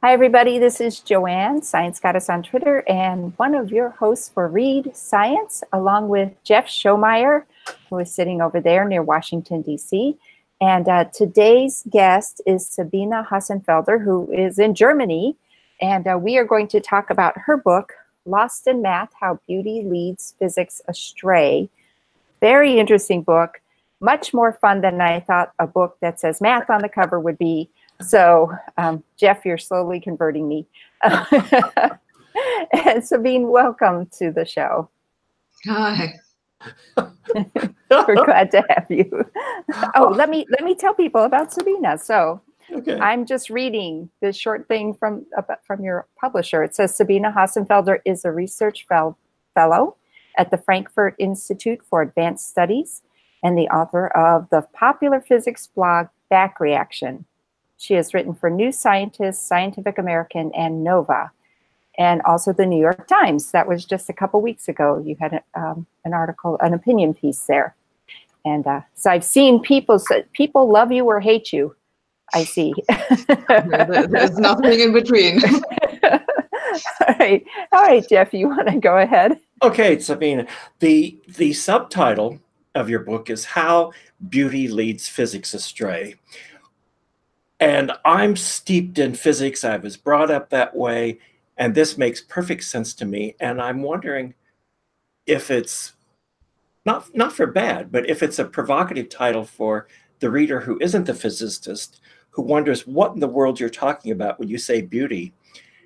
Hi, everybody. This is Joanne, Science Goddess on Twitter, and one of your hosts for Read Science, along with Jeff Schomeyer, who is sitting over there near Washington, D.C. And today's guest is Sabine Hossenfelder, who is in Germany. And we are going to talk about her book, Lost in Math, How Beauty Leads Physics Astray. Very interesting book, much more fun than I thought a book that says math on the cover would be. So, Jeff, you're slowly converting me. And Sabine, welcome to the show. Hi. We're glad to have you. Oh, let me tell people about Sabine. So, okay. I'm just reading this short thing from your publisher. It says Sabine Hossenfelder is a research fellow at the Frankfurt Institute for Advanced Studies and the author of the popular physics blog Back Reaction. She has written for New Scientist, Scientific American, and Nova, and also the New York Times. That was just a couple weeks ago. You had an article, an opinion piece there. And so I've seen people love you or hate you, I see. There's nothing in between. All right, Jeff, you want to go ahead? Okay, Sabine, the subtitle of your book is How Beauty Leads Physics Astray. And I'm steeped in physics. I was brought up that way, and this makes perfect sense to me. And I'm wondering if it's not for bad, but if it's a provocative title for the reader who isn't the physicist, who wonders what in the world you're talking about when you say beauty.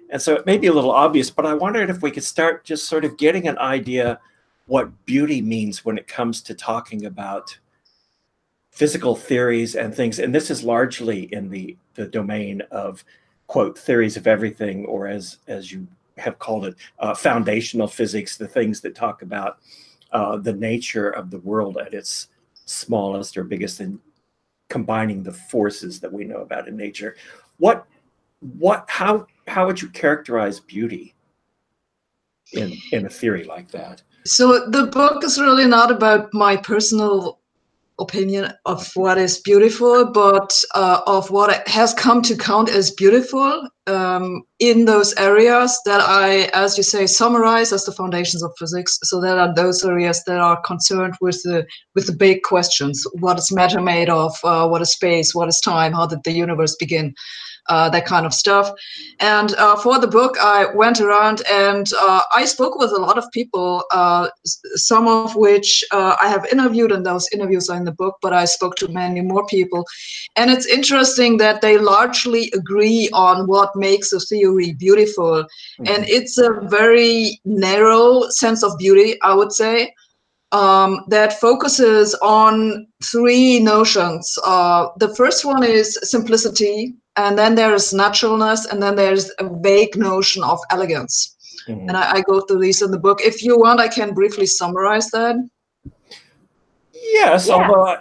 And so it may be a little obvious, but I wondered if we could start just sort of getting an idea what beauty means when it comes to talking about physical theories and things. And this is largely in the domain of, quote, theories of everything, or as you have called it, foundational physics, the things that talk about the nature of the world at its smallest or biggest, and combining the forces that we know about in nature. How would you characterize beauty in a theory like that? So the book is really not about my personal opinion of what is beautiful, but of what has come to count as beautiful in those areas that I, as you say, summarize as the foundations of physics. So that are those areas that are concerned with the big questions: what is matter made of? What is space? What is time? How did the universe begin? That kind of stuff. And for the book, I went around and I spoke with a lot of people, some of which I have interviewed, and those interviews are in the book, but I spoke to many more people. And it's interesting that they largely agree on what makes a theory beautiful. Mm-hmm. And it's a very narrow sense of beauty, I would say. That focuses on three notions. The first one is simplicity, and then there's naturalness, and then there's a vague notion of elegance. Mm-hmm. And I go through these in the book. If you want, I can briefly summarize that. Yes,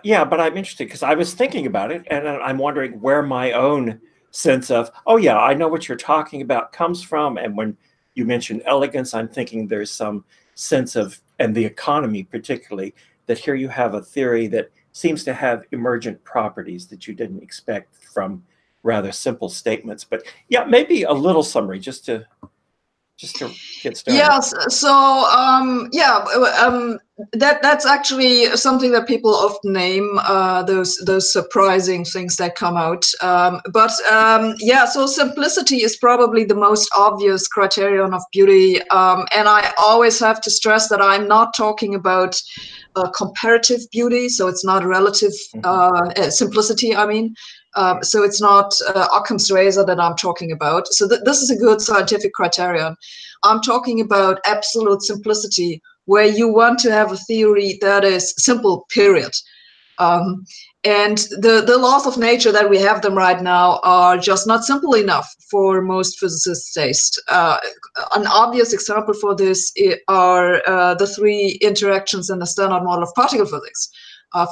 yeah. But I'm interested because I was thinking about it, and I'm wondering where my own sense of, oh yeah, I know what you're talking about comes from. And when you mention elegance, I'm thinking there's some sense of, and the economy particularly, that here you have a theory that seems to have emergent properties that you didn't expect from rather simple statements. But yeah, maybe a little summary just to get started. Yes. So that's actually something that people often name those surprising things that come out. So simplicity is probably the most obvious criterion of beauty, and I always have to stress that I'm not talking about comparative beauty. So it's not relative simplicity. I mean. So it's not Occam's razor that I'm talking about. So this is a good scientific criterion. I'm talking about absolute simplicity, where you want to have a theory that is simple, period. And the laws of nature that we have them right now are just not simple enough for most physicists' taste. An obvious example for this are the three interactions in the standard model of particle physics.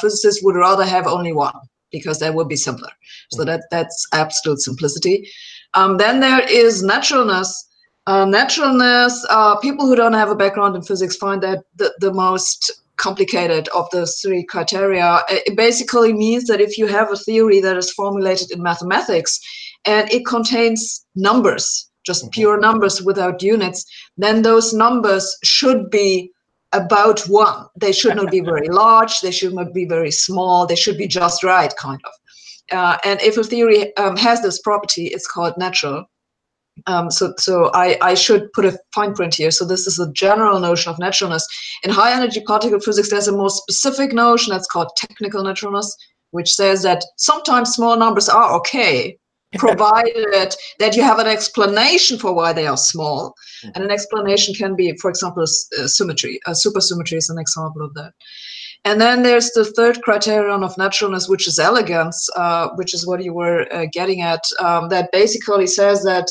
Physicists would rather have only one, because that would be simpler. So that's absolute simplicity. Then there is naturalness. People who don't have a background in physics find that the most complicated of those three criteria. It basically means that if you have a theory that is formulated in mathematics and it contains numbers, just pure numbers without units, then those numbers should be about 1. They should not be very large, they should not be very small, they should be just right, kind of. And if a theory has this property, it's called natural. So I should put a fine print here. So this is a general notion of naturalness. In high energy particle physics, there's a more specific notion that's called technical naturalness, which says that sometimes small numbers are okay, provided that you have an explanation for why they are small. And an explanation can be, for example, symmetry. Supersymmetry is an example of that. And then there's the third criterion of naturalness, which is elegance, which is what you were getting at, that basically says that,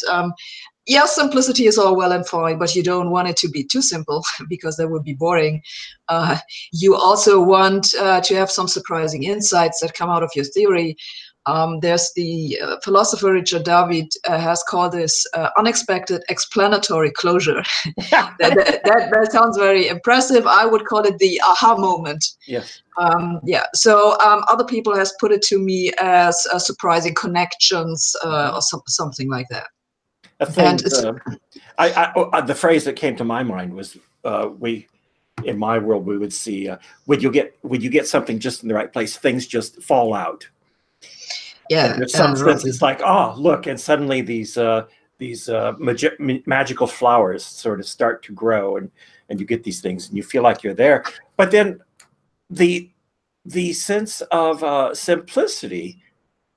yeah, simplicity is all well and fine, but you don't want it to be too simple because that would be boring. You also want to have some surprising insights that come out of your theory. There's the philosopher Richard David has called this unexpected explanatory closure. that sounds very impressive. I would call it the aha moment. Yes. Yeah. So other people has put it to me as surprising connections or something like that. The phrase that came to my mind was in my world we would see when you get something just in the right place, things just fall out. Yeah, there's some sense it's like, oh, look, and suddenly these magical flowers sort of start to grow, and you get these things, and you feel like you're there. But then the sense of simplicity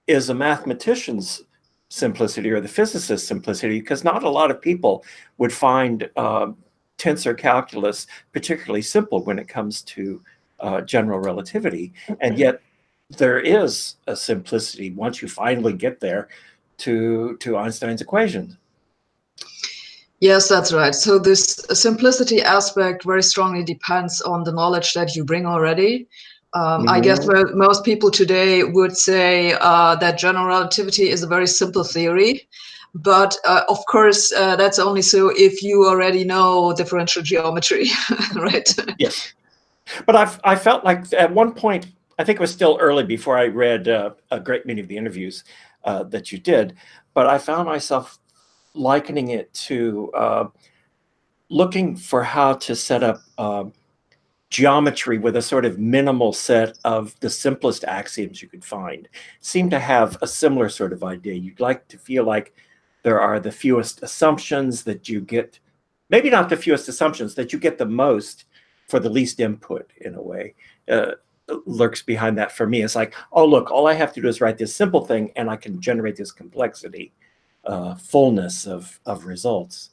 is a mathematician's simplicity or the physicist's simplicity, because not a lot of people would find tensor calculus particularly simple when it comes to general relativity, and yet there is a simplicity once you finally get there to Einstein's equations. Yes, that's right. So this simplicity aspect very strongly depends on the knowledge that you bring already. I guess most people today would say that general relativity is a very simple theory. But of course, that's only so if you already know differential geometry, right? Yes. But I felt like at one point, I think it was still early before I read a great many of the interviews that you did, but I found myself likening it to looking for how to set up geometry with a sort of minimal set of the simplest axioms you could find. Seemed to have a similar sort of idea. You'd like to feel like there are the fewest assumptions that you get, maybe not the fewest assumptions, that you get the most for the least input in a way. Lurks behind that for me. It's like, oh, look, all I have to do is write this simple thing and I can generate this complexity, fullness of results.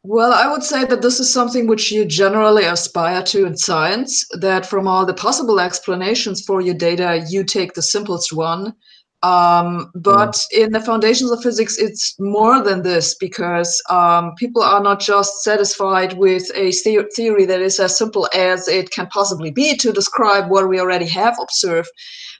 Well, I would say that this is something which you generally aspire to in science, that from all the possible explanations for your data, you take the simplest one. But in the foundations of physics, it's more than this, because people are not just satisfied with a theory that is as simple as it can possibly be to describe what we already have observed,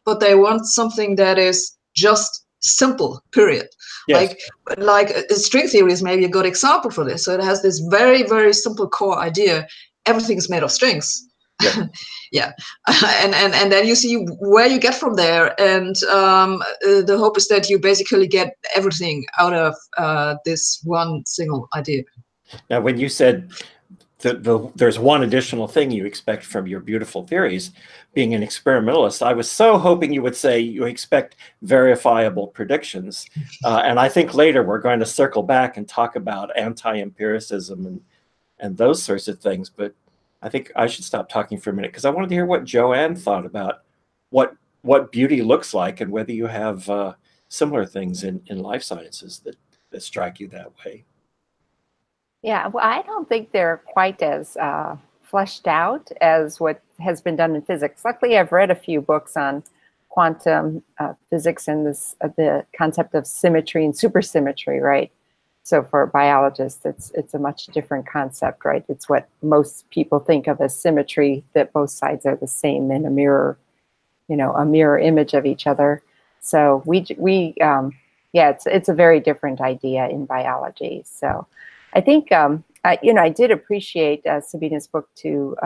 but they want something that is just simple, period. Yes. Like string theory is maybe a good example for this. So it has this very, very simple core idea. Everything is made of strings. Yeah. Yeah. And then you see where you get from there. And the hope is that you basically get everything out of this one single idea. Now, when you said there's one additional thing you expect from your beautiful theories, being an experimentalist, I was so hoping you would say you expect verifiable predictions. And I think later we're going to circle back and talk about anti-empiricism and those sorts of things. But I think I should stop talking for a minute because I wanted to hear what Joanne thought about what beauty looks like and whether you have similar things in life sciences that strike you that way. Yeah, well, I don't think they're quite as fleshed out as what has been done in physics. Luckily, I've read a few books on quantum physics and the concept of symmetry and supersymmetry, right? So for biologists, it's a much different concept, right? It's what most people think of as symmetry, that both sides are the same in a mirror, a mirror image of each other. So yeah, it's a very different idea in biology. So I think, I did appreciate Sabine's book to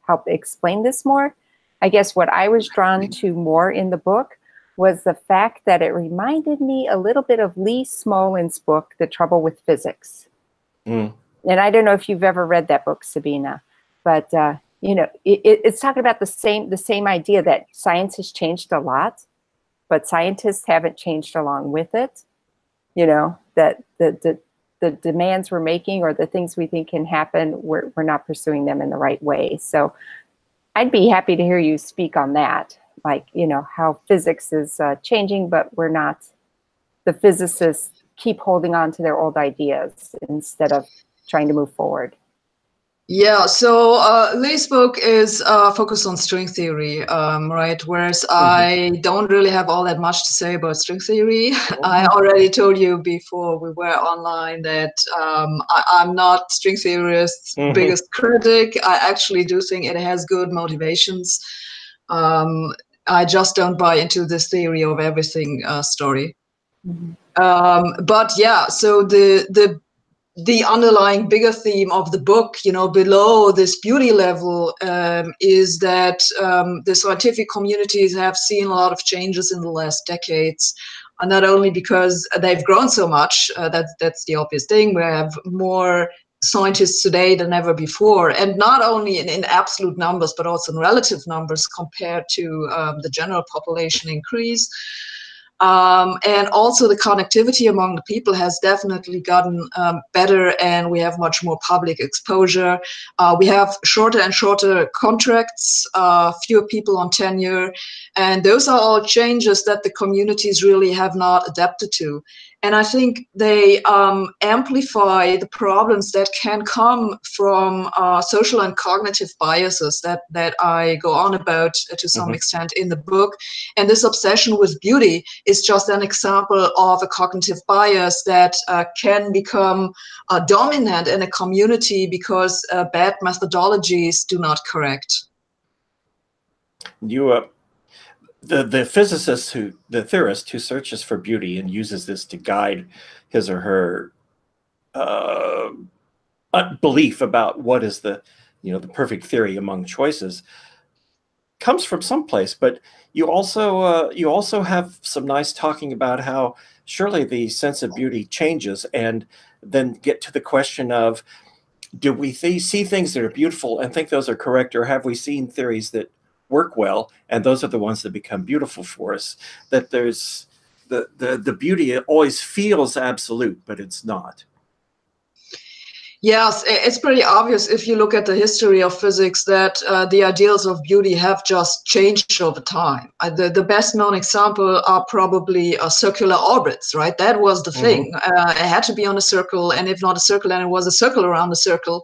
help explain this more. I guess what I was drawn to more in the book was the fact that it reminded me a little bit of Lee Smolin's book, The Trouble with Physics. And I don't know if you've ever read that book, Sabine, but you know, it's talking about the same idea that science has changed a lot, but scientists haven't changed along with it. You know, that the demands we're making or the things we think can happen, we're not pursuing them in the right way. So I'd be happy to hear you speak on that, like, you know, how physics is changing, but we're not, the physicists keep holding on to their old ideas instead of trying to move forward. Yeah, so Lee's book is focused on string theory, right? Whereas I don't really have all that much to say about string theory. I already told you before we were online that I'm not string theorist's biggest critic. I actually do think it has good motivations. I just don't buy into this theory of everything story. But yeah, so the underlying bigger theme of the book, you know, below this beauty level, is that the scientific communities have seen a lot of changes in the last decades, not only because they've grown so much, that's the obvious thing, we have more scientists today than ever before, and not only in absolute numbers, but also in relative numbers compared to the general population increase. And also the connectivity among the people has definitely gotten better, and we have much more public exposure. We have shorter and shorter contracts, fewer people on tenure, and those are all changes that the communities really have not adapted to. And I think they amplify the problems that can come from social and cognitive biases that I go on about to some extent in the book. And this obsession with beauty is just an example of a cognitive bias that can become dominant in a community because bad methodologies do not correct. The physicist the theorist who searches for beauty and uses this to guide his or her belief about what is the perfect theory among choices comes from someplace. But you also have some nice talking about how surely the sense of beauty changes, and then get to the question of, do we see things that are beautiful and think those are correct, or have we seen theories that work well and those are the ones that become beautiful for us? That there's the beauty, it always feels absolute, but it's not. Yes, it's pretty obvious if you look at the history of physics that the ideals of beauty have just changed over time. The best known example are probably circular orbits, right? That was the thing. It had to be on a circle, and if not a circle, then it was a circle around a circle.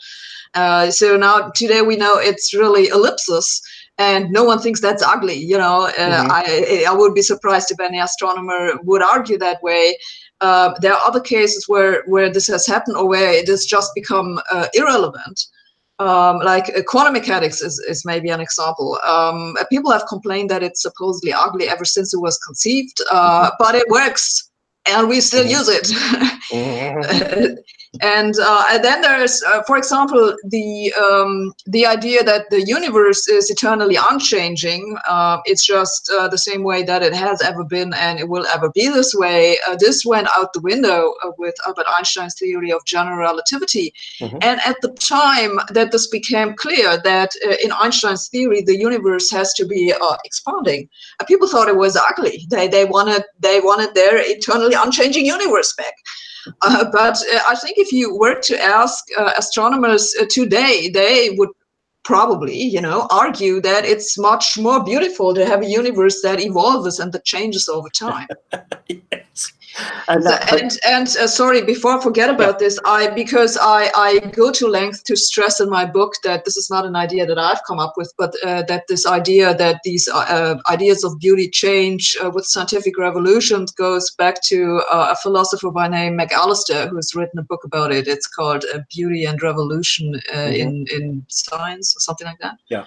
So now today we know it's really ellipses, and no one thinks that's ugly. You know, I would be surprised if any astronomer would argue that way. There are other cases where this has happened, or where it has just become irrelevant. Like quantum mechanics is maybe an example. People have complained that it's supposedly ugly ever since it was conceived, but it works, and we still use it. And then there's, for example, the idea that the universe is eternally unchanging. It's just the same way that it has ever been, and it will ever be this way. This went out the window with Albert Einstein's theory of general relativity. And at the time that this became clear, that in Einstein's theory, the universe has to be expanding, people thought it was ugly. They wanted their eternally unchanging universe back. But I think if you were to ask astronomers today, they would probably, you know, argue that it's much more beautiful to have a universe that evolves and that changes over time. Yes. Sorry, before I forget about this, because I go to length to stress in my book that this is not an idea that I've come up with, but that this idea that these ideas of beauty change with scientific revolutions goes back to a philosopher by name Manaster, who's written a book about it. It's called Beauty and Revolution in Science, or something like that. Yeah,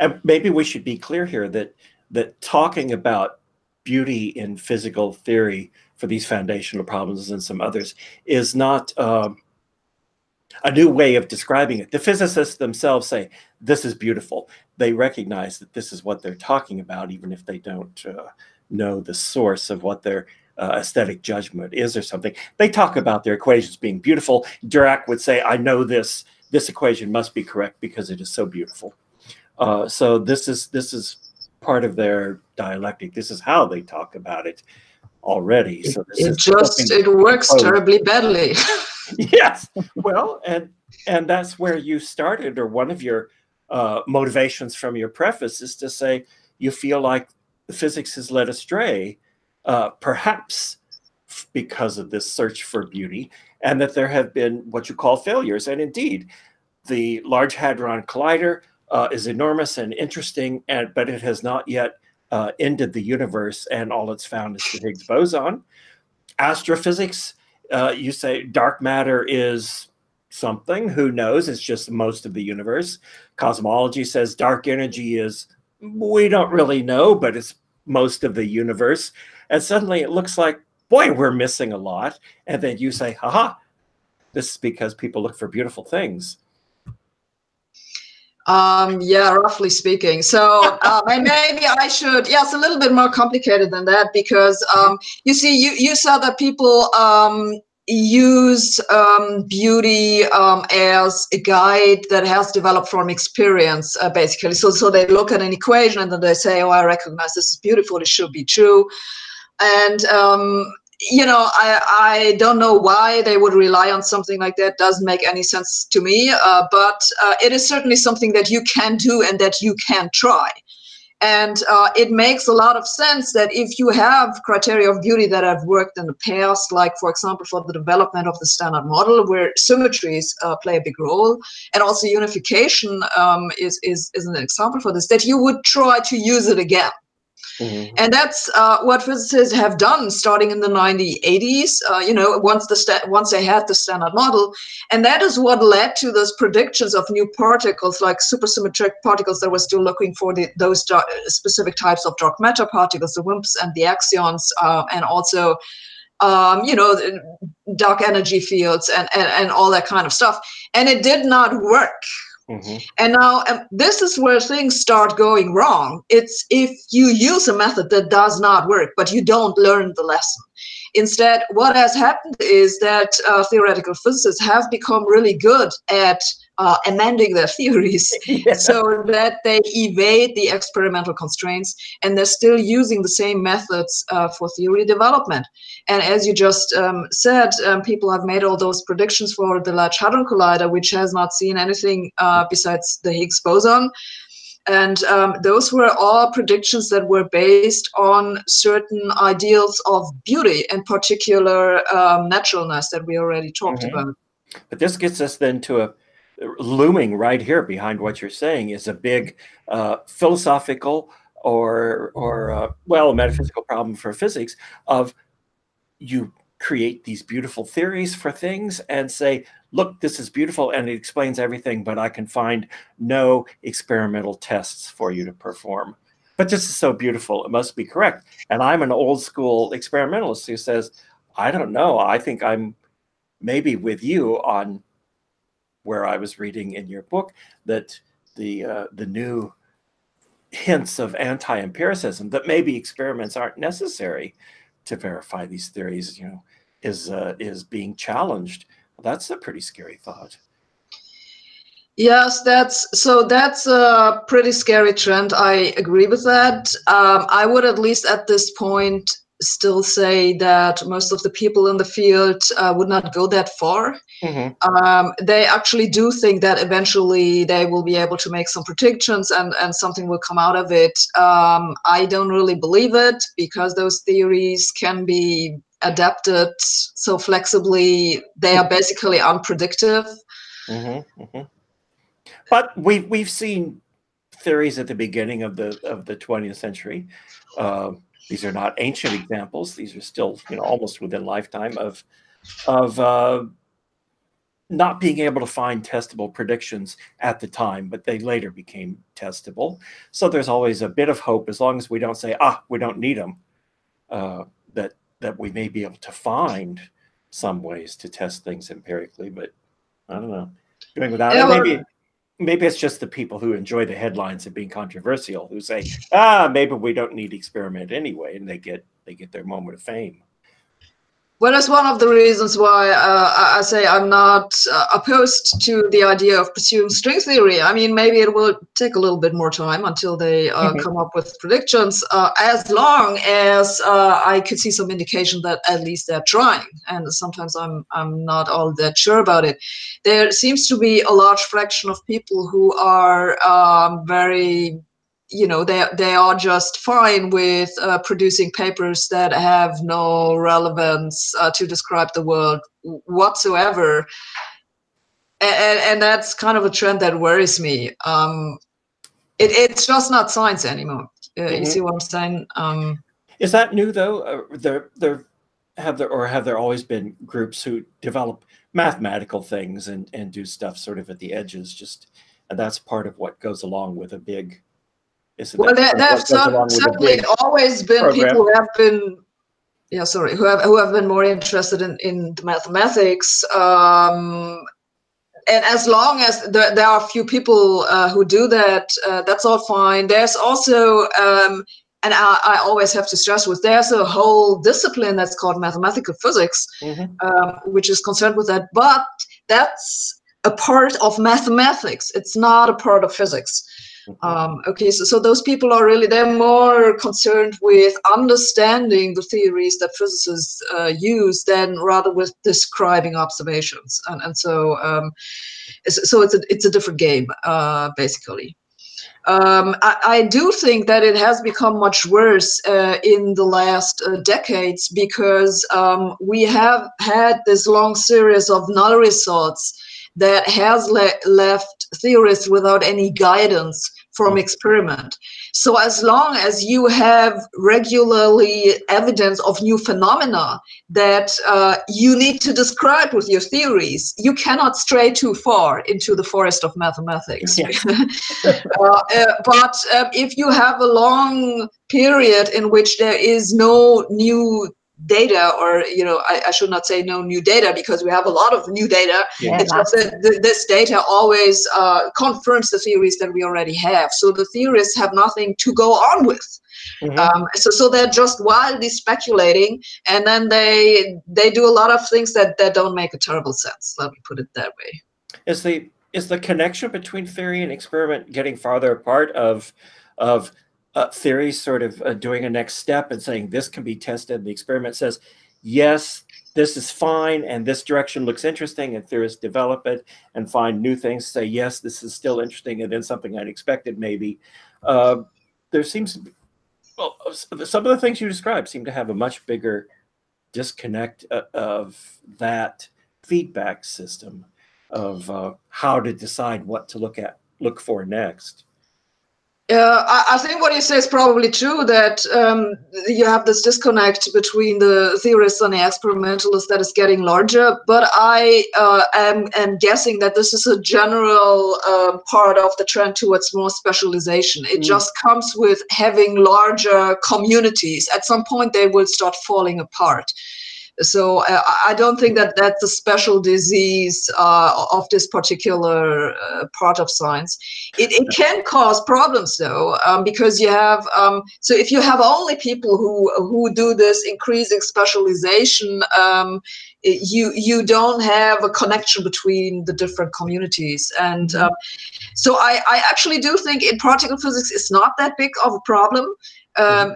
and maybe we should be clear here that talking about beauty in physical theory for these foundational problems and some others is not a new way of describing it. The physicists themselves say, this is beautiful. They recognize that this is what they're talking about, even if they don't know the source of what their aesthetic judgment is or something. They talk about their equations being beautiful. Dirac would say, I know this equation must be correct because it is so beautiful. So this is part of their dialectic. This is how they talk about it already. So it works terribly badly. Yes. Well, and that's where you started, or one of your motivations from your preface is to say you feel like the physics is led astray, perhaps because of this search for beauty, and that there have been what you call failures. And indeed, the Large Hadron Collider is enormous and interesting, but it has not yet ended the universe, and all it's found is the Higgs boson. Astrophysics, you say dark matter is something, who knows, it's just most of the universe. Cosmology says dark energy is, we don't really know, but it's most of the universe. And suddenly it looks like, boy, we're missing a lot. And then you say, haha, this is because people look for beautiful things. Yeah, roughly speaking. So and maybe I should, yeah, it's a little bit more complicated than that, because you see, you said that people use beauty as a guide that has developed from experience, basically. So they look at an equation and then they say, oh, I recognize this is beautiful, it should be true. And you know, I don't know why they would rely on something like that. Doesn't make any sense to me, but it is certainly something that you can do and that you can try. And it makes a lot of sense that if you have criteria of beauty that have worked in the past, like, for example, for the development of the standard model, where symmetries play a big role, and also unification is an example for this, that you would try to use it again. Mm-hmm. And that's what physicists have done starting in the 1980s, you know, once they had the standard model. And that is what led to those predictions of new particles, like supersymmetric particles that were still looking for those specific types of dark matter particles, the WIMPs and the axions, and also, you know, dark energy fields and all that kind of stuff. And it did not work. Mm-hmm. And now this is where things start going wrong. It's if you use a method that does not work, but you don't learn the lesson. Instead, what has happened is that theoretical physicists have become really good at amending their theories, yeah, so that they evade the experimental constraints, and they're still using the same methods for theory development. And as you just said, people have made all those predictions for the Large Hadron Collider, which has not seen anything besides the Higgs boson. And those were all predictions that were based on certain ideals of beauty, in particular naturalness that we already talked about. But this gets us then to a looming right here behind what you're saying is a big philosophical or well, a metaphysical problem for physics of you create these beautiful theories for things and say, look, this is beautiful and it explains everything, but I can find no experimental tests for you to perform. But this is so beautiful, it must be correct. And I'm an old school experimentalist who says, I don't know, I think I'm maybe with you on where I was reading in your book that the new hints of anti-empiricism, that maybe experiments aren't necessary to verify these theories, you know, is being challenged. That's a pretty scary thought. Yes, that's a pretty scary trend. I agree with that. I would at least at this point still say that most of the people in the field would not go that far. Mm-hmm. They actually do think that eventually they will be able to make some predictions and something will come out of it. I don't really believe it, because those theories can be adapted so flexibly. They are basically unpredictable. Mm-hmm. Mm-hmm. But we've seen theories at the beginning of the 20th century. These are not ancient examples. These are still, you know, almost within lifetime of not being able to find testable predictions at the time, but they later became testable. So there's always a bit of hope, as long as we don't say, we don't need them, that we may be able to find some ways to test things empirically. But I don't know. Doing without it, maybe. maybe it's just the people who enjoy the headlines of being controversial who say, maybe we don't need experiment anyway, and they get their moment of fame. Well, that's one of the reasons why I say I'm not opposed to the idea of pursuing string theory. I mean, maybe it will take a little bit more time until they come up with predictions, as long as I could see some indication that at least they're trying. And sometimes I'm not all that sure about it. There seems to be a large fraction of people who are very, they are just fine with producing papers that have no relevance to describe the world whatsoever. And that's kind of a trend that worries me. It's just not science anymore. You see what I'm saying? Is that new though? Have there always been groups who develop mathematical things and do stuff sort of at the edges? And that's part of what goes along with a big. Well, there have certainly always been program. People who have been, who have been more interested in the mathematics. And as long as there are a few people who do that, that's all fine. There's also, and I always have to stress there's a whole discipline that's called mathematical physics, which is concerned with that. But that's a part of mathematics. It's not a part of physics. Okay, so those people are they're more concerned with understanding the theories that physicists use than rather with describing observations, and so it's a different game, basically. I do think that it has become much worse in the last decades, because we have had this long series of null results that has left theorists without any guidance from experiment. So as long as you have regularly evidence of new phenomena that you need to describe with your theories, you cannot stray too far into the forest of mathematics. Yeah. But if you have a long period in which there is no new data, or I should not say no new data, because we have a lot of new data. Yeah, it's just that this data always confirms the theories that we already have, so the theorists have nothing to go on with. So they're just wildly speculating, and then they do a lot of things that don't make a terrible sense. Let me put it that way. Is the connection between theory and experiment getting farther apart of theory sort of doing a next step and saying this can be tested? The experiment says, yes, this is fine, and this direction looks interesting, and theorists develop it and find new things, say, yes, this is still interesting, and then something unexpected maybe. There seems to be, some of the things you described seem to have a much bigger disconnect of that feedback system of how to decide what to look for next. I think what you say is probably true, that you have this disconnect between the theorists and the experimentalists that is getting larger. But I am guessing that this is a general part of the trend towards more specialization. It just comes with having larger communities. At some point, they will start falling apart. So I don't think that that's a special disease of this particular part of science. It can cause problems though, because you have so if you have only people who do this increasing specialization, you don't have a connection between the different communities. And so I actually do think in particle physics it's not that big of a problem.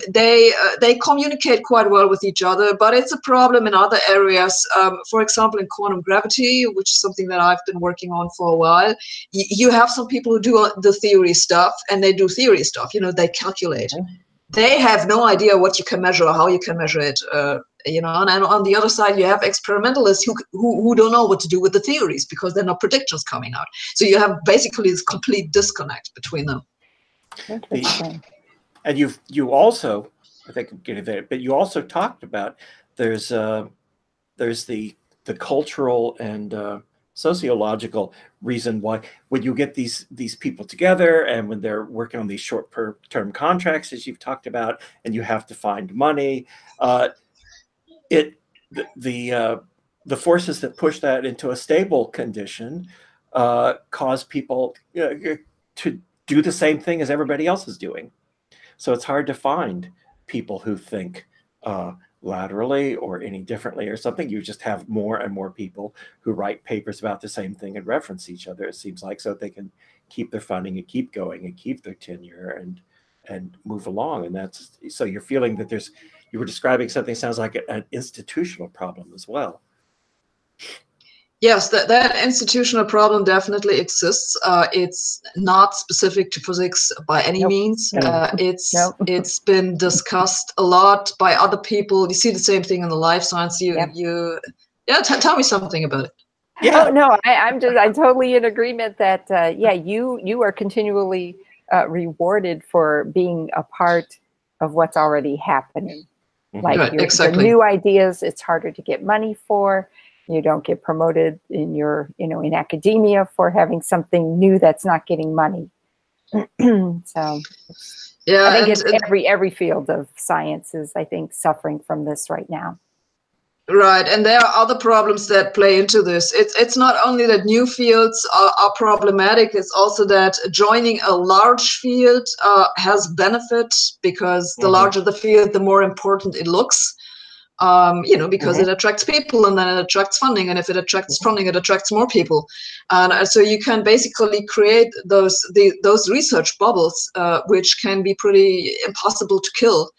They communicate quite well with each other, but it's a problem in other areas. For example, in quantum gravity, which is something that I've been working on for a while, you have some people who do the theory stuff, and they do theory stuff. They calculate. They have no idea what you can measure or how you can measure it. And on the other side, you have experimentalists who don't know what to do with the theories because there are no predictions coming out. So you have basically this complete disconnect between them. Interesting. And you also, I think I'm getting there, but you also talked about there's the cultural and sociological reason why when you get these people together and when they're working on these short-term contracts, as you've talked about, and you have to find money, the forces that push that into a stable condition cause people to do the same thing as everybody else is doing. So it's hard to find people who think laterally or any differently or something. You just have more and more people who write papers about the same thing and reference each other, it seems like, so they can keep their funding and keep going and keep their tenure and move along. And that's, so you're feeling that there's, you were describing something sounds like an institutional problem as well. Yes, that institutional problem definitely exists. It's not specific to physics by any means. It's been discussed a lot by other people. You see the same thing in the life science. Tell me something about it. Yeah. Oh no, I'm totally in agreement that you are continually rewarded for being a part of what's already happening. Like the new ideas, it's harder to get money for. You don't get promoted in in academia for having something new that's not getting money. So yeah, I think it's every field of science is, I think, suffering from this right now. Right, and there are other problems that play into this. It's not only that new fields are problematic, it's also that joining a large field has benefits, because the larger the field, the more important it looks. Because it attracts people, and then it attracts funding, and if it attracts funding, it attracts more people, and so you can basically create those research bubbles, which can be pretty impossible to kill.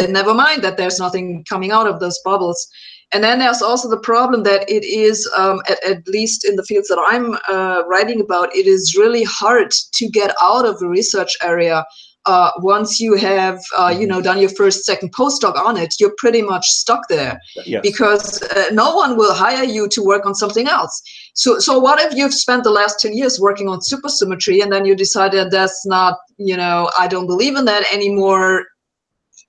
Never mind that there's nothing coming out of those bubbles. And then there's also the problem that it is, at least in the fields that I'm writing about, it is really hard to get out of a research area. Once you have, done your first, second postdoc on it, you're pretty much stuck there, because no one will hire you to work on something else. So what if you've spent the last 10 years working on supersymmetry, and then you decided that's not, I don't believe in that anymore?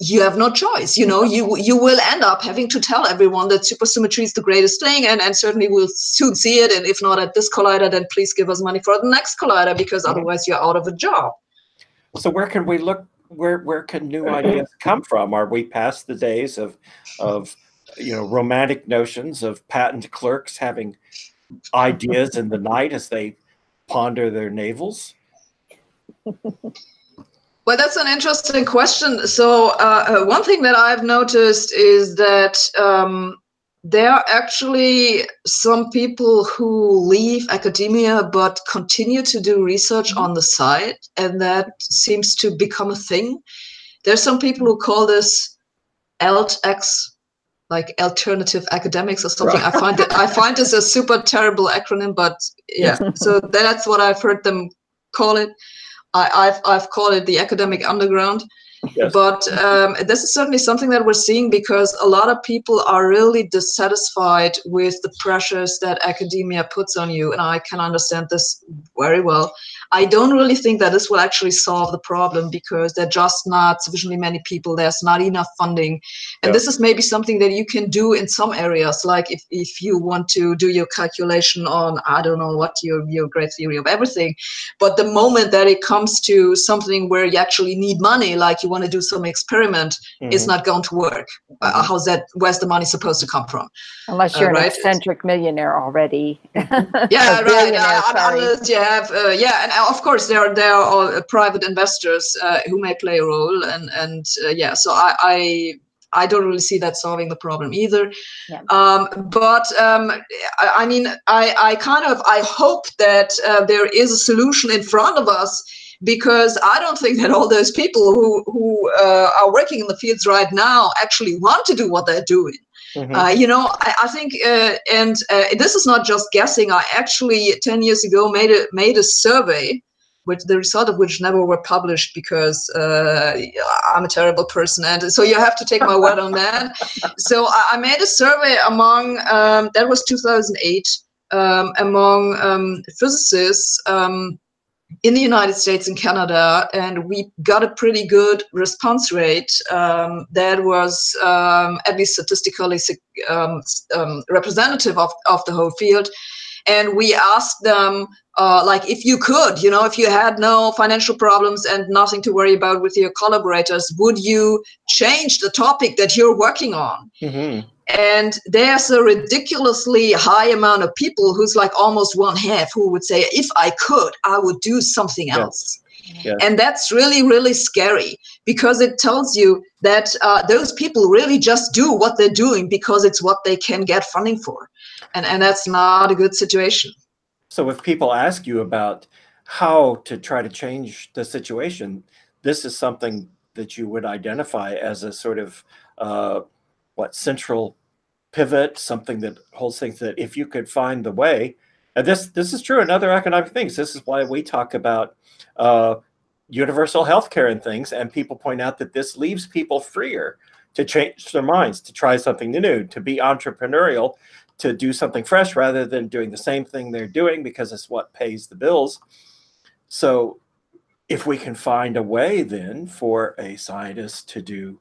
You have no choice. You will end up having to tell everyone that supersymmetry is the greatest thing, and certainly we'll soon see it. And if not at this collider, then please give us money for the next collider, because otherwise you're out of a job. So where can we look? Where can new ideas come from? Are we past the days of romantic notions of patent clerks having ideas in the night as they ponder their navels? Well, that's an interesting question. So one thing that I've noticed is that there are actually some people who leave academia but continue to do research on the side, and that seems to become a thing. There's some people who call this ALTX, like alternative academics or something. Right. I find this a super terrible acronym, but yeah. So that's what I've heard them call it. I've called it the academic underground. Yes. But this is certainly something that we're seeing, because a lot of people are really dissatisfied with the pressures that academia puts on you, and I can understand this very well. I don't really think that this will actually solve the problem, because there are just not sufficiently many people. There's not enough funding. And this is maybe something that you can do in some areas, like if you want to do your calculation on, I don't know what, your great theory of everything. But the moment that it comes to something where you actually need money, like you want to do some experiment, it's not going to work. Where's the money supposed to come from? Unless you're an eccentric millionaire already. Yeah, right. Unless you have, and of course there are private investors who may play a role, and so I don't really see that solving the problem either. Yeah. I mean, I hope that there is a solution in front of us, because I don't think that all those people who are working in the fields right now actually want to do what they're doing. I think, and this is not just guessing. I actually 10 years ago made a survey, which the result of which never were published, because I'm a terrible person, and so you have to take my word on that. So I made a survey among that was 2008 among physicists in the United States and Canada, and we got a pretty good response rate that was at least statistically representative of the whole field. And we asked them, like, if you could, if you had no financial problems and nothing to worry about with your collaborators, would you change the topic that you're working on? And there's a ridiculously high amount of people who's like almost one half who would say, if I could, I would do something else. Yeah. And that's really, really scary, because it tells you that those people really just do what they're doing because it's what they can get funding for. And that's not a good situation. So if people ask you about how to try to change the situation, this is something that you would identify as a sort of central pivot, something that holds things, that if you could find the way. And this is true in other economic things. This is why we talk about universal health care and things, and people point out that this leaves people freer to change their minds, to try something new, to be entrepreneurial, to do something fresh rather than doing the same thing they're doing because it's what pays the bills. So if we can find a way then for a scientist to do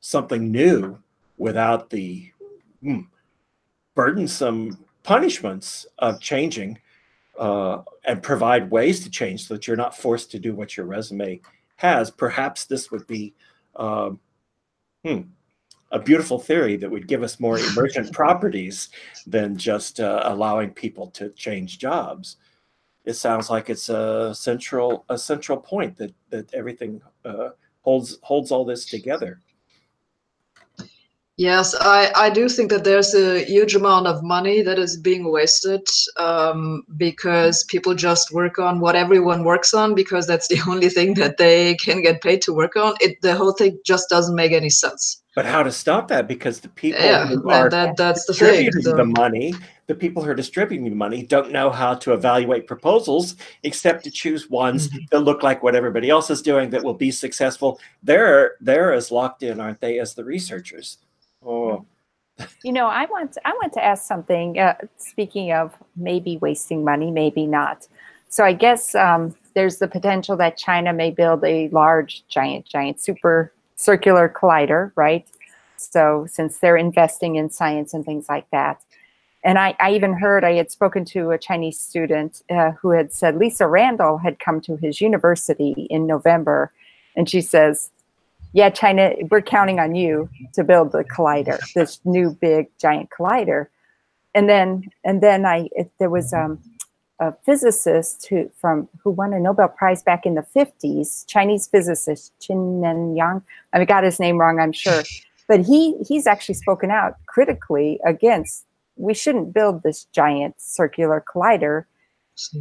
something new without the burdensome punishments of changing, and provide ways to change so that you're not forced to do what your resume has, perhaps this would be a beautiful theory that would give us more emergent properties than just allowing people to change jobs. It sounds like it's a central point that everything holds all this together. Yes, I do think that there's a huge amount of money that is being wasted because people just work on what everyone works on because that's the only thing that they can get paid to work on. The whole thing just doesn't make any sense. But how to stop that? Because the people who are distributing the money, the people who are distributing the money don't know how to evaluate proposals except to choose ones that look like what everybody else is doing that will be successful. They're as locked in, aren't they, as the researchers? Oh, you know, I want to ask something. Speaking of maybe wasting money, maybe not. So I guess there's the potential that China may build a large, giant, super circular collider, right? So since they're investing in science and things like that. And I even heard, I had spoken to a Chinese student who had said Lisa Randall had come to his university in November, and she says, yeah, China, we're counting on you to build the collider, this new big giant collider. And then there was a physicist who won a Nobel Prize back in the 50s, Chinese physicist Qin Menyang. I got his name wrong, I'm sure, but he's actually spoken out critically against, we shouldn't build this giant circular collider.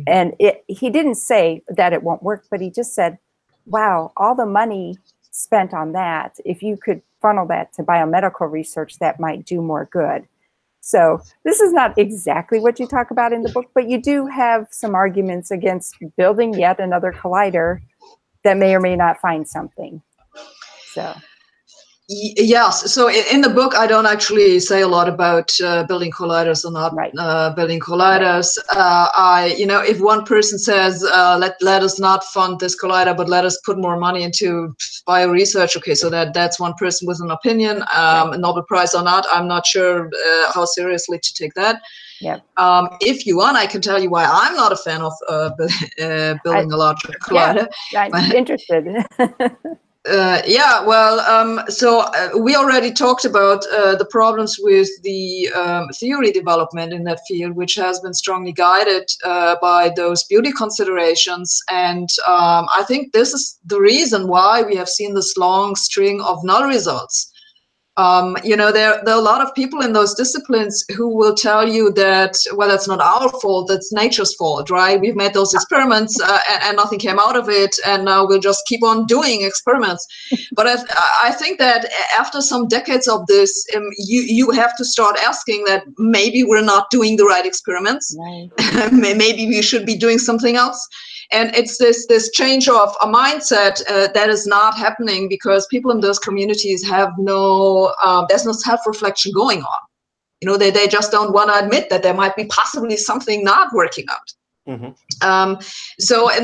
And he didn't say that it won't work, but he just said, wow, all the money spent on that, if you could funnel that to biomedical research, that might do more good. So this is not exactly what you talk about in the book, but you do have some arguments against building yet another collider that may or may not find something. So yes, so in the book I don't actually say a lot about building colliders or not building colliders. If one person says let us not fund this collider but let us put more money into bioresearch, okay, so that's one person with an opinion, a Nobel Prize or not, I'm not sure how seriously to take that. Yeah. If you want, I can tell you why I'm not a fan of building a larger collider. Yeah, I'm interested. We already talked about the problems with the theory development in that field, which has been strongly guided by those beauty considerations. And I think this is the reason why we have seen this long string of null results. There are a lot of people in those disciplines who will tell you that, well, that's not our fault, that's nature's fault, right? We've made those experiments and nothing came out of it, and now we'll just keep on doing experiments. But I think that after some decades of this, you have to start asking that maybe we're not doing the right experiments. Right. Maybe we should be doing something else. And it's this change of a mindset that is not happening because people in those communities have there's no self-reflection going on. They just don't want to admit that there might be possibly something not working out. And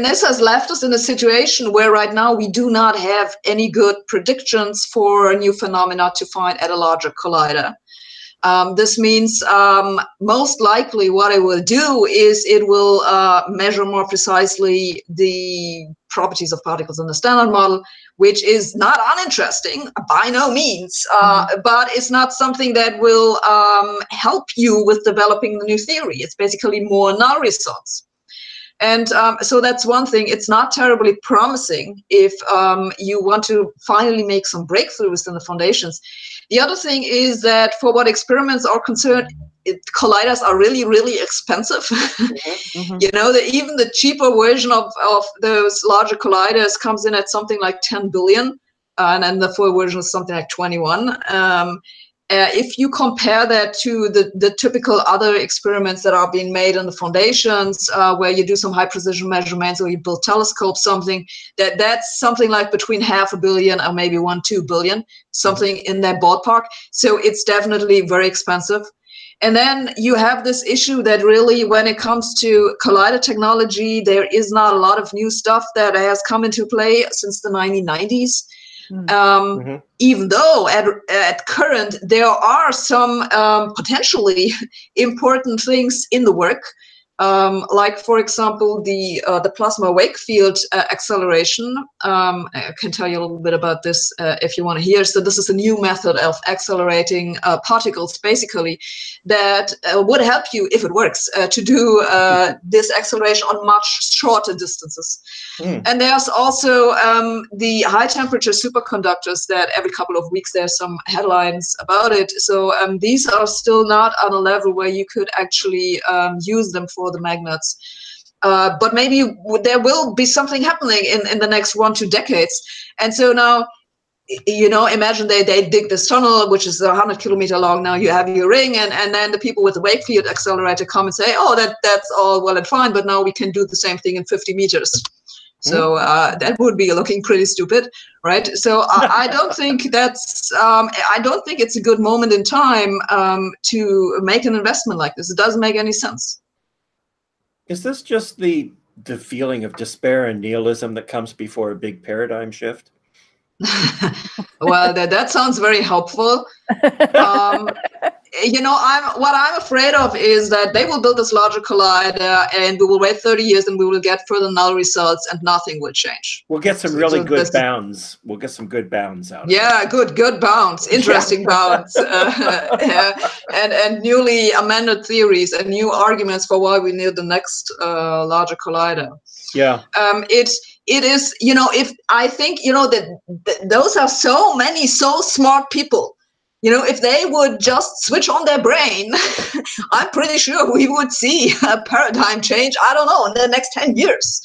this has left us in a situation where right now we do not have any good predictions for a new phenomena to find at a larger collider. This means most likely what it will do is it will measure more precisely the properties of particles in the standard model, which is not uninteresting by no means, but it's not something that will help you with developing the new theory. It's basically more null results. And so that's one thing. It's not terribly promising if you want to finally make some breakthroughs in the foundations. The other thing is that for what experiments are concerned, colliders are really, really expensive. You know, even the cheaper version of those larger colliders comes in at something like 10 billion, and then the full version is something like 21. If you compare that to the typical other experiments that are being made in the foundations, where you do some high precision measurements or you build telescopes, that's something like between 500 million or maybe 1-2 billion, something in that ballpark. So it's definitely very expensive. And then you have this issue that really, when it comes to collider technology, there is not a lot of new stuff that has come into play since the 1990s. Even though at current there are some potentially important things in the work, like, for example, the plasma wake field acceleration. I can tell you a little bit about this if you want to hear. So this is a new method of accelerating particles, basically, that would help you, if it works, to do this acceleration on much shorter distances. And there's also the high temperature superconductors that every couple of weeks there's some headlines about it. So these are still not on a level where you could actually use them for the magnets. But maybe there will be something happening in the next 1-2 decades. And so now, you know, imagine they dig this tunnel, which is 100 kilometers long. Now you have your ring, and then the people with the wake field accelerator come and say, oh, that's all well and fine, but now we can do the same thing in 50 meters. So that would be looking pretty stupid, right? So I don't think that's, I don't think it's a good moment in time to make an investment like this. It doesn't make any sense. Is this just the feeling of despair and nihilism that comes before a big paradigm shift? Well, that sounds very helpful. You know, what I'm afraid of is that they will build this larger collider, and we will wait 30 years, and we will get further null results, and nothing will change. We'll get some really good bounds. We'll get some good bounds out of it. Yeah, good bounds, interesting bounds, and newly amended theories and new arguments for why we need the next larger collider. Yeah. It is, you know, if I think, you know, that those are so many so smart people. You know, if they would just switch on their brain, I'm pretty sure we would see a paradigm change, I don't know, in the next 10 years.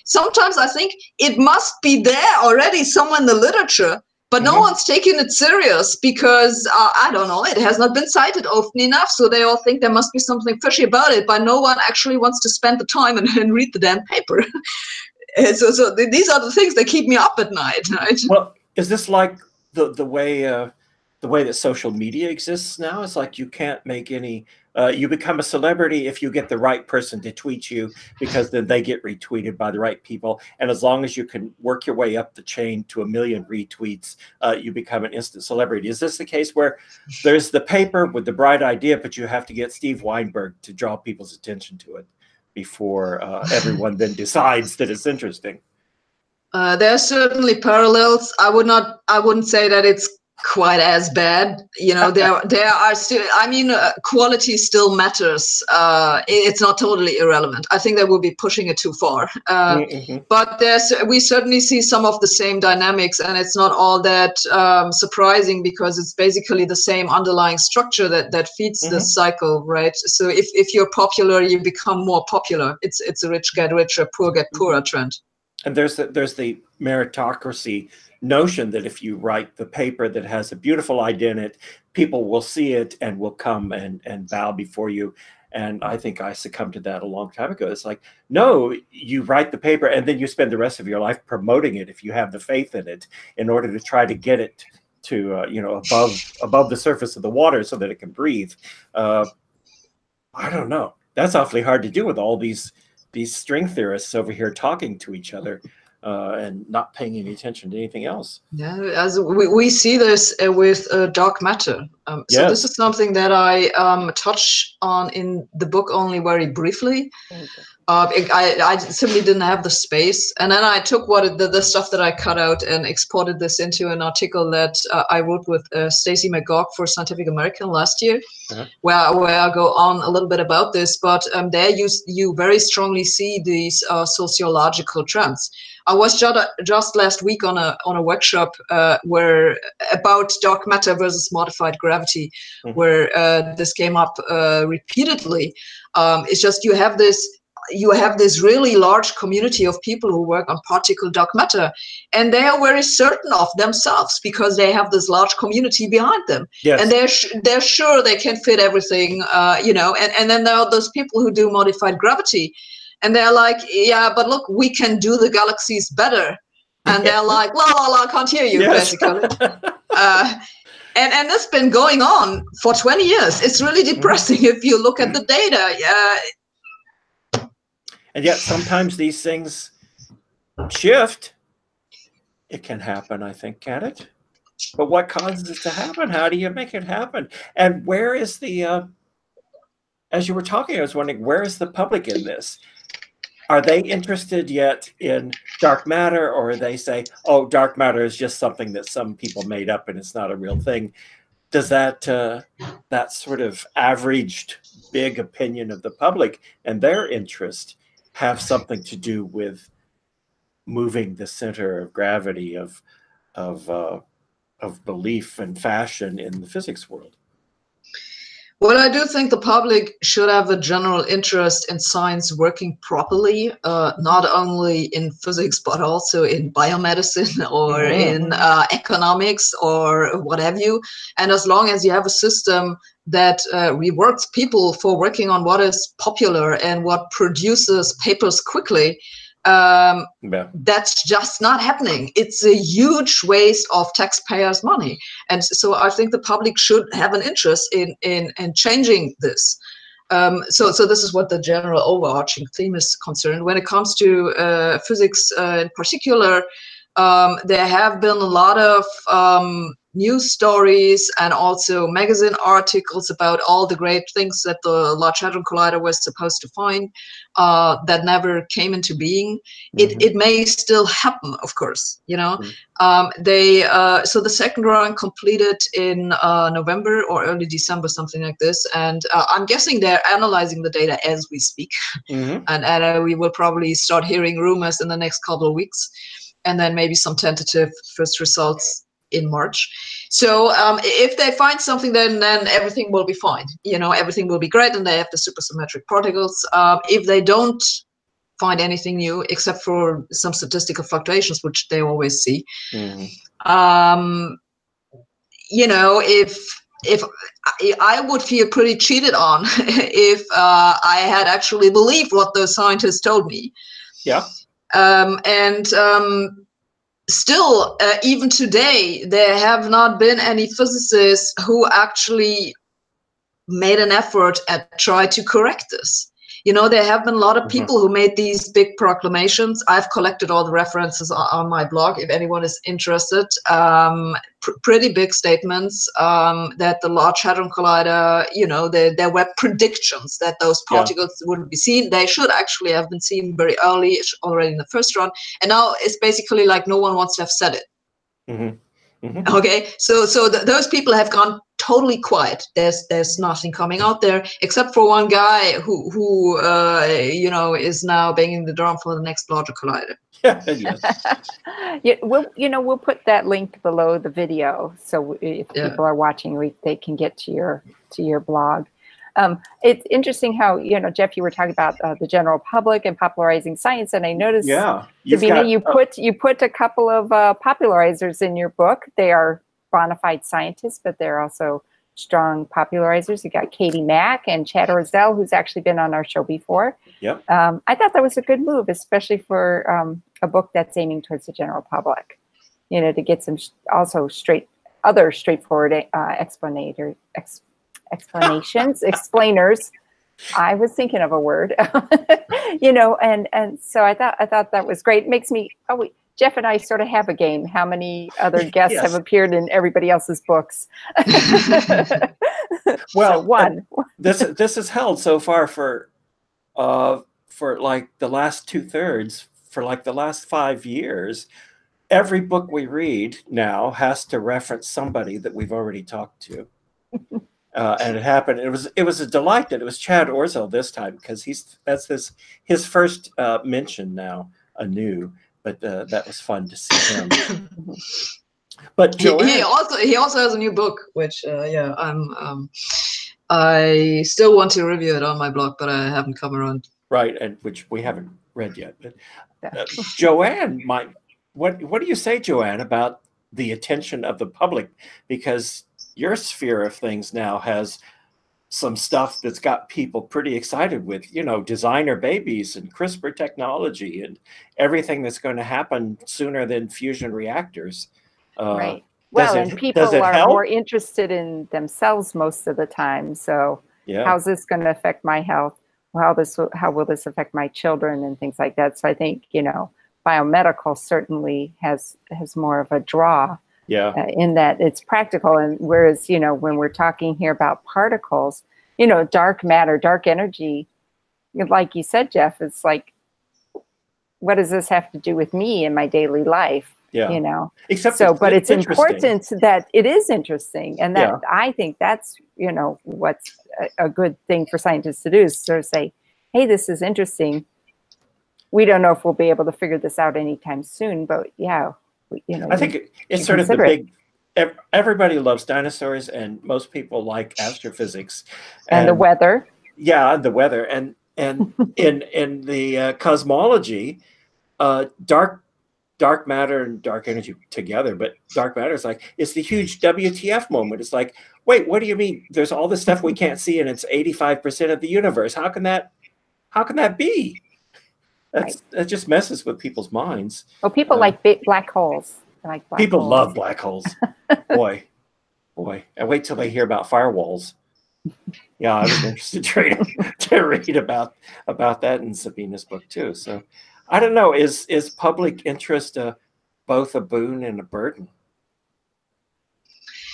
Sometimes I think it must be there already somewhere in the literature, but no one's taking it serious because, I don't know, it has not been cited often enough. So they all think there must be something fishy about it, but no one actually wants to spend the time and read the damn paper. So these are the things that keep me up at night, right? Well, is this like the way that social media exists now? It's like you can't make any, you become a celebrity if you get the right person to tweet you, because then they get retweeted by the right people. And as long as you can work your way up the chain to 1 million retweets, you become an instant celebrity. Is this the case where there's the paper with the bright idea, but you have to get Steve Weinberg to draw people's attention to it before everyone then decides that it's interesting? There are certainly parallels. I wouldn't say that it's quite as bad. You know, there are still, I mean, quality still matters. It's not totally irrelevant. I think that would be pushing it too far. But we certainly see some of the same dynamics, and it's not all that surprising, because it's basically the same underlying structure that feeds this cycle, right? So if you're popular, you become more popular. It's a rich get richer, poor get poorer trend. And there's the meritocracy notion that if you write the paper that has a beautiful idea in it, people will see it and will come and bow before you. And I think I succumbed to that a long time ago. It's like, no, you write the paper and then you spend the rest of your life promoting it if you have the faith in it, in order to try to get it to you know, above the surface of the water so that it can breathe. I don't know. That's awfully hard to do with all these string theorists over here talking to each other. and not paying any attention to anything else. Yeah, as we see this with dark matter. So this is something that I touch on in the book only very briefly. I simply didn't have the space, and then I took the stuff that I cut out and exported this into an article that I wrote with Stacey McGawk for Scientific American last year, where I go on a little bit about this. But there you very strongly see these sociological trends. I was just last week on a workshop where about dark matter versus modified gravity, where this came up repeatedly. It's just you have this really large community of people who work on particle dark matter, and they are very certain of themselves because they have this large community behind them. Yes. And they're sure they can fit everything, and then there are those people who do modified gravity, and they're like, yeah, but look, we can do the galaxies better. And they're like, la, la, la, can't hear you, basically. And that's been going on for 20 years. It's really depressing if you look at the data. And yet sometimes these things shift. It can happen, I think, can it? But what causes it to happen? How do you make it happen? And where is the, as you were talking, I was wondering, where is the public in this? Are they interested yet in dark matter, or they say, oh, dark matter is just something that some people made up and it's not a real thing? Does that that sort of averaged big opinion of the public and their interest have something to do with moving the center of gravity of belief and fashion in the physics world? Well, I do think the public should have a general interest in science working properly, not only in physics, but also in biomedicine or in economics or what have you. And as long as you have a system that rewards people for working on what is popular and what produces papers quickly, that's just not happening. It's a huge waste of taxpayers' money. And so I think the public should have an interest in changing this. So this is what the general overarching theme is concerned. When it comes to physics in particular, there have been a lot of news stories and also magazine articles about all the great things that the Large Hadron Collider was supposed to find that never came into being. It may still happen, of course, you know. So the second run completed in November or early December, something like this, and I'm guessing they're analyzing the data as we speak. And we will probably start hearing rumors in the next couple of weeks, and then maybe some tentative first results in March. So if they find something, then everything will be fine. You know, everything will be great, and they have the supersymmetric particles. If they don't find anything new, except for some statistical fluctuations, which they always see, you know, if I would feel pretty cheated on if I had actually believed what those scientists told me. Yeah. Still, even today, there have not been any physicists who actually made an effort and tried to correct this. You know, there have been a lot of people who made these big proclamations. I've collected all the references on my blog, if anyone is interested. Pretty big statements that the Large Hadron Collider, you know, there were predictions that those particles wouldn't be seen. They should actually have been seen very early, already in the first run. And now it's basically like no one wants to have said it. Okay, so those people have gone totally quiet. There's nothing coming out there except for one guy who you know, is now banging the drum for the next larger collider. We'll put that link below the video, so if people are watching, they can get to your blog. It's interesting how, you know, Jeff, you were talking about the general public and popularizing science, and I noticed, Sabine, you put a couple of popularizers in your book. They are bona fide scientists, but they're also strong popularizers. You got Katie Mack and Chad Orzel, who's actually been on our show before. I thought that was a good move, especially for a book that's aiming towards the general public. You know, to get some also straightforward explainers. I was thinking of a word, you know, and so I thought that was great. It makes me, Jeff and I sort of have a game. How many other guests have appeared in everybody else's books? Well, so one. This is held so far for like the last 2/3, for like the last 5 years. Every book we read now has to reference somebody that we've already talked to. And it happened. It was a delight that it was Chad Orzo this time, because that's his first mention now anew. But that was fun to see him. But Joanne, he also has a new book, which I still want to review it on my blog, but I haven't come around. Right, and which we haven't read yet. But Joanne, what do you say, Joanne, about the attention of the public? Because your sphere of things now has some stuff that's got people pretty excited with, you know, designer babies and CRISPR technology and everything that's going to happen sooner than fusion reactors. Right. Well, and people are more interested in themselves most of the time. So how's this going to affect my health? How will this affect my children and things like that? So I think, you know, biomedical certainly has more of a draw. In that it's practical. And whereas, you know, when we're talking here about particles, you know, dark matter, dark energy, like you said, Jeff, it's like, what does this have to do with me in my daily life? You know, but it's important that it is interesting. And that I think that's, you know, what's a good thing for scientists to do, is sort of say, hey, this is interesting. We don't know if we'll be able to figure this out anytime soon, but you know, I think it's sort of the big. Everybody loves dinosaurs, and most people like astrophysics and the weather. Yeah, the weather, and in the cosmology, dark matter and dark energy together. But dark matter is like, it's the huge WTF moment. It's like, wait, what do you mean? There's all this stuff we can't see, and it's 85% of the universe. How can that be? That just messes with people's minds. Well, people like black holes. People love black holes. boy. And wait till they hear about firewalls. Yeah, I was interested to read about that in Sabine's book too. So I don't know, is public interest both a boon and a burden?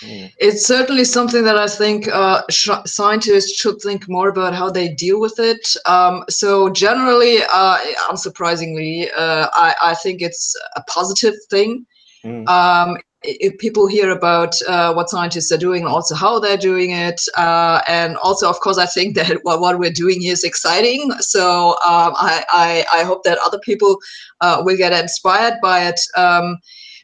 It's certainly something that I think scientists should think more about how they deal with it. So generally, unsurprisingly, I think it's a positive thing. If people hear about what scientists are doing, also how they're doing it, and also, of course, I think that what we're doing here is exciting. So I hope that other people will get inspired by it.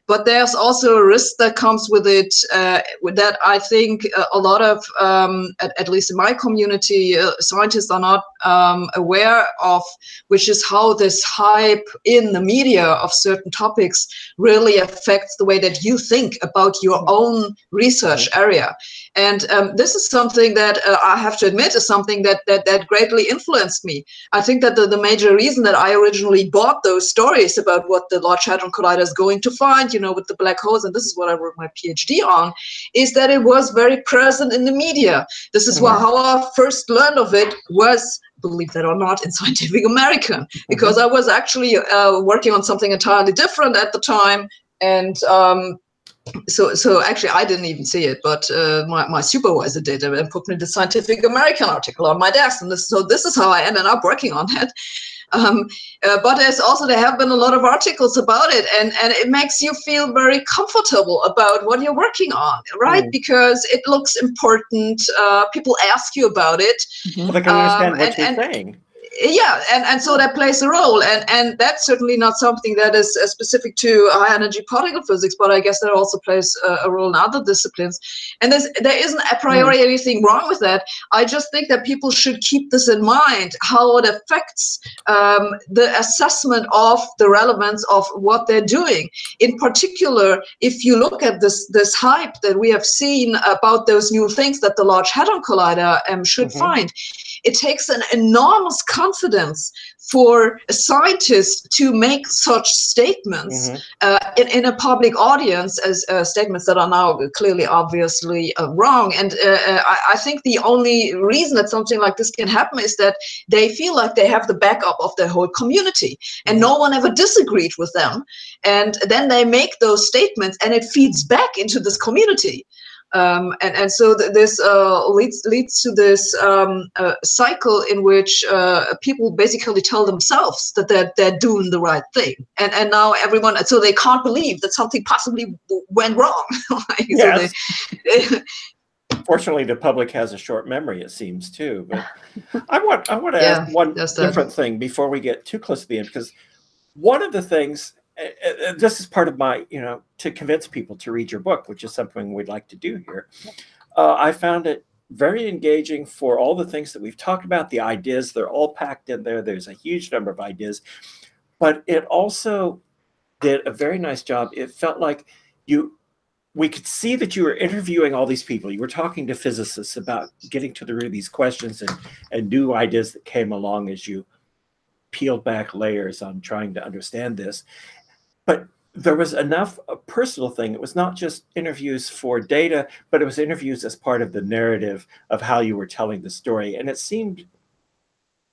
But there's also a risk that comes with it, that I think a lot of, at least in my community, scientists are not aware of, which is how this hype in the media of certain topics really affects the way that you think about your own research area. And this is something that I have to admit is something that greatly influenced me. I think that the major reason that I originally bought those stories about what the Large Hadron Collider is going to find, you know, with the black holes, and this is what I wrote my PhD on, is that it was very present in the media. This is how I first learned of it was, believe that or not, in Scientific American, because I was actually working on something entirely different at the time. And so actually I didn't even see it, but my supervisor did it and put me the Scientific American article on my desk. And this is how I ended up working on that. But there have been a lot of articles about it, and it makes you feel very comfortable about what you're working on, right? Because it looks important. People ask you about it. Well, they can understand what you're saying. Yeah, and so that plays a role, and that's certainly not something that is specific to high energy particle physics, but I guess that also plays a role in other disciplines. And there isn't a priori anything wrong with that. I just think that people should keep this in mind, how it affects the assessment of the relevance of what they're doing. In particular, if you look at this hype that we have seen about those new things that the Large Hadron Collider should find, it takes an enormous confidence for a scientist to make such statements in a public audience, as statements that are now clearly, obviously wrong. And I think the only reason that something like this can happen is that they feel like they have the backup of their whole community, and no one ever disagreed with them. And then they make those statements, and it feeds back into this community. And so this leads to this cycle in which people basically tell themselves that they're doing the right thing, and now everyone, so they can't believe that something possibly went wrong. Yes. Fortunately, the public has a short memory, it seems, too. But I want to ask one different thing before we get too close to the end, because one of the things, this is part of my, to convince people to read your book, which is something we'd like to do here. I found it very engaging for all the things that we've talked about, the ideas, they're all packed in there. There's a huge number of ideas, but it also did a very nice job. It felt like we could see that you were interviewing all these people. You were talking to physicists about getting to the root of these questions and new ideas that came along as you peeled back layers on trying to understand this. But there was enough a personal thing. It was not just interviews for data, but it was interviews as part of the narrative of how you were telling the story. And it seemed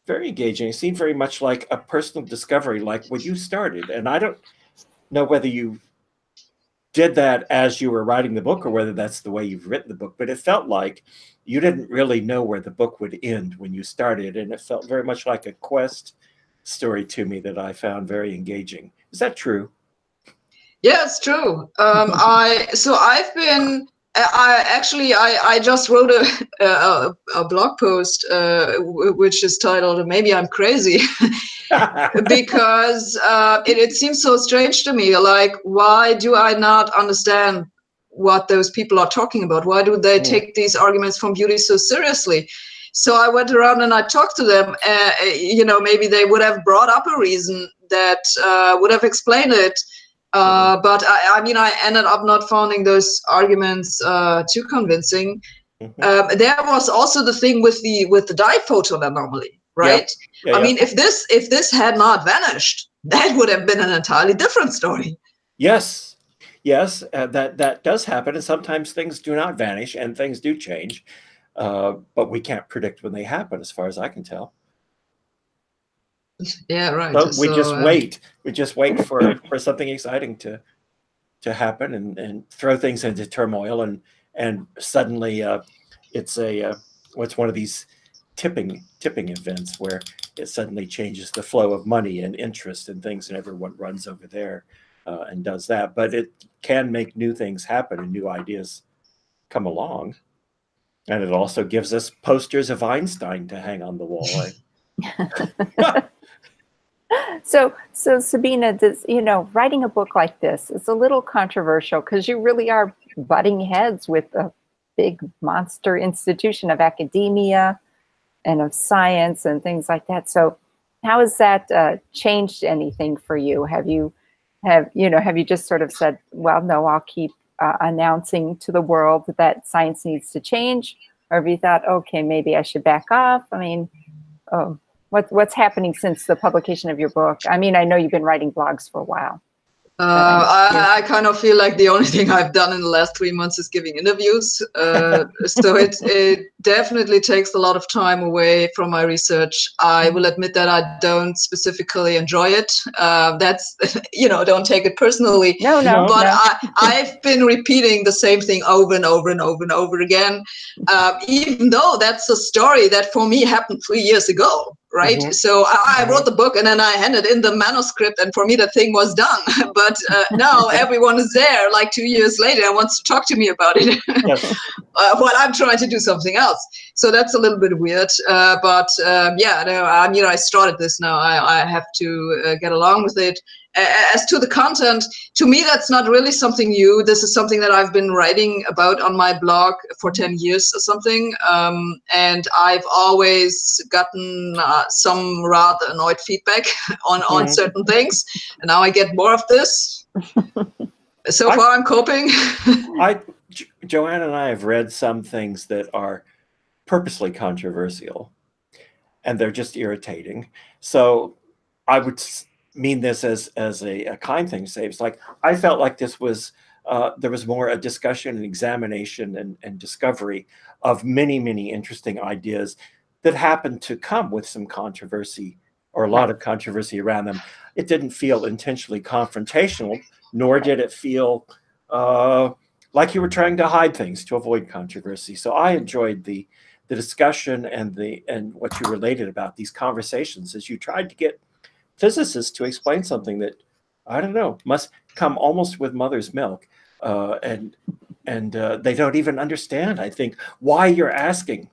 very engaging. It seemed very much like a personal discovery, like when you started. And I don't know whether you did that as you were writing the book or whether that's the way you've written the book, but it felt like you didn't really know where the book would end when you started. And it felt very much like a quest story to me that I found very engaging. Is that true? Yeah, it's true. I just wrote a blog post which is titled "Maybe I'm Crazy," because it seems so strange to me. Like, why do I not understand what those people are talking about? Why do they take these arguments from beauty so seriously? So I went around and I talked to them. Maybe they would have brought up a reason that would have explained it. But I ended up not finding those arguments too convincing. There was also the thing with the dye photon anomaly, right? I mean, if this had not vanished, that would have been an entirely different story. Yes, that does happen, and sometimes things do not vanish and things do change, but we can't predict when they happen, as far as I can tell. Yeah, right. So we just wait. We just wait for something exciting to happen and throw things into turmoil, and suddenly it's one of these tipping events where it suddenly changes the flow of money and interest and things, and everyone runs over there and does that. But it can make new things happen and new ideas come along, and it also gives us posters of Einstein to hang on the wall. Right? So Sabine, writing a book like this is a little controversial because you really are butting heads with a big monster institution of academia and of science and things like that. So how has that changed anything for you? Have you just sort of said, well, no, I'll keep announcing to the world that science needs to change? Or have you thought, okay, maybe I should back off? I mean, what's happening since the publication of your book? I mean, I know you've been writing blogs for a while. I kind of feel like the only thing I've done in the last 3 months is giving interviews. So it definitely takes a lot of time away from my research. I will admit that I don't specifically enjoy it. That's, don't take it personally. No. But I've been repeating the same thing over and over and over and over again, even though that's a story that for me happened 3 years ago. Right. So I wrote the book and then I handed in the manuscript, and for me the thing was done. But now everyone is there like 2 years later and wants to talk to me about it. Yes. While I'm trying to do something else. So that's a little bit weird. I started this now. I have to get along with it. As to the content, to me, that's not really something new. This is something that I've been writing about on my blog for 10 years or something. And I've always gotten some rather annoyed feedback on certain things. And now I get more of this. So far, I'm coping. Joanne and I have read some things that are purposely controversial. and they're just irritating. So I would mean this as a kind thing to say. It's like, I felt like this was, there was more a discussion and examination and discovery of many, many interesting ideas that happened to come with some controversy, or a lot of controversy around them. It didn't feel intentionally confrontational, nor did it feel like you were trying to hide things to avoid controversy. So I enjoyed the discussion and what you related about these conversations as you tried to get physicists to explain something that, I don't know, must come almost with mother's milk. And they don't even understand, I think, why you're asking.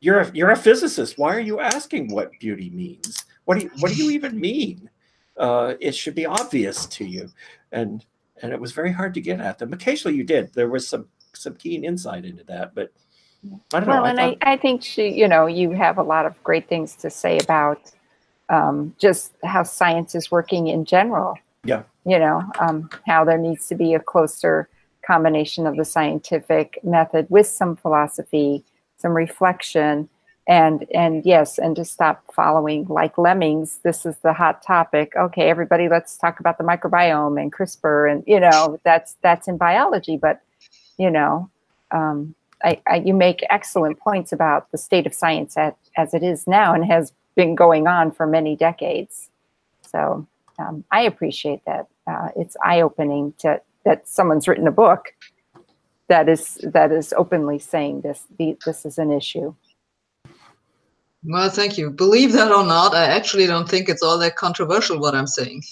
You're a physicist. Why are you asking what beauty means? What do you even mean? It should be obvious to you. And it was very hard to get at them. Occasionally you did. There was some keen insight into that, but I don't know. Well, I think you have a lot of great things to say about just how science is working in general. Yeah. How there needs to be a closer combination of the scientific method with some philosophy, some reflection, and yes, and to stop following like lemmings. This is the hot topic. Okay, everybody, let's talk about the microbiome and CRISPR, and that's in biology. But you make excellent points about the state of science as it is now and has been going on for many decades. So I appreciate that. It's eye-opening that someone's written a book that is openly saying this is an issue. Well, thank you. Believe that or not, I actually don't think it's all that controversial what I'm saying.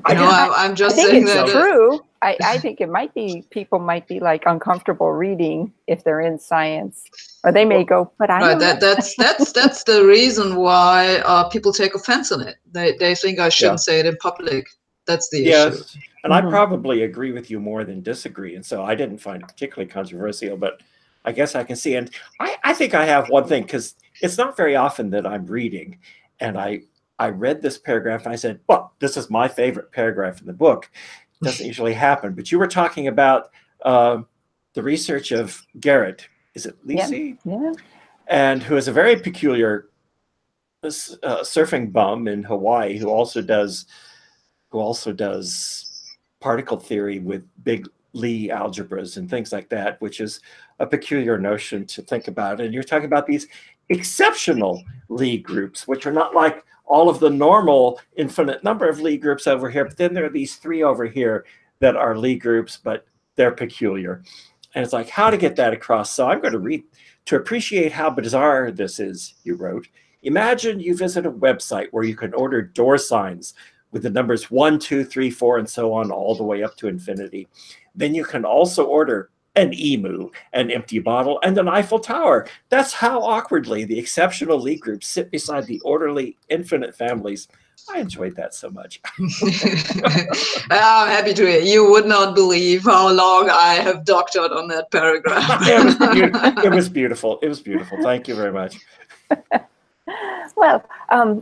I'm just saying that. It's true. I think it might be, people might be like uncomfortable reading if they're in science, or they may go, but I know. That's the reason why people take offense on it. They think I shouldn't say it in public. That's the issue. And I probably agree with you more than disagree. And so I didn't find it particularly controversial, but I guess I can see. And I think I have one thing, because it's not very often that I'm reading. And I read this paragraph and I said, well, this is my favorite paragraph in the book. It doesn't usually happen. But you were talking about the research of Garrett. Is it Lisi? Yeah. And who is a very peculiar surfing bum in Hawaii who also does particle theory with big Lie algebras and things like that, which is a peculiar notion to think about. And you're talking about these exceptional Lie groups, which are not like all of the normal infinite number of Lie groups over here, but then there are these three over here that are Lie groups, but they're peculiar. And it's like, how to get that across. So I'm going to read, to appreciate how bizarre this is, you wrote. Imagine you visit a website where you can order door signs with the numbers 1, 2, 3, 4, and so on, all the way up to infinity. Then you can also order an emu, an empty bottle, and an Eiffel Tower. That's how awkwardly the exceptional Lie groups sit beside the orderly infinite families. I enjoyed that so much. I'm happy to hear. You would not believe how long I have doctored on that paragraph. It was beautiful. It was beautiful. Thank you very much. Well,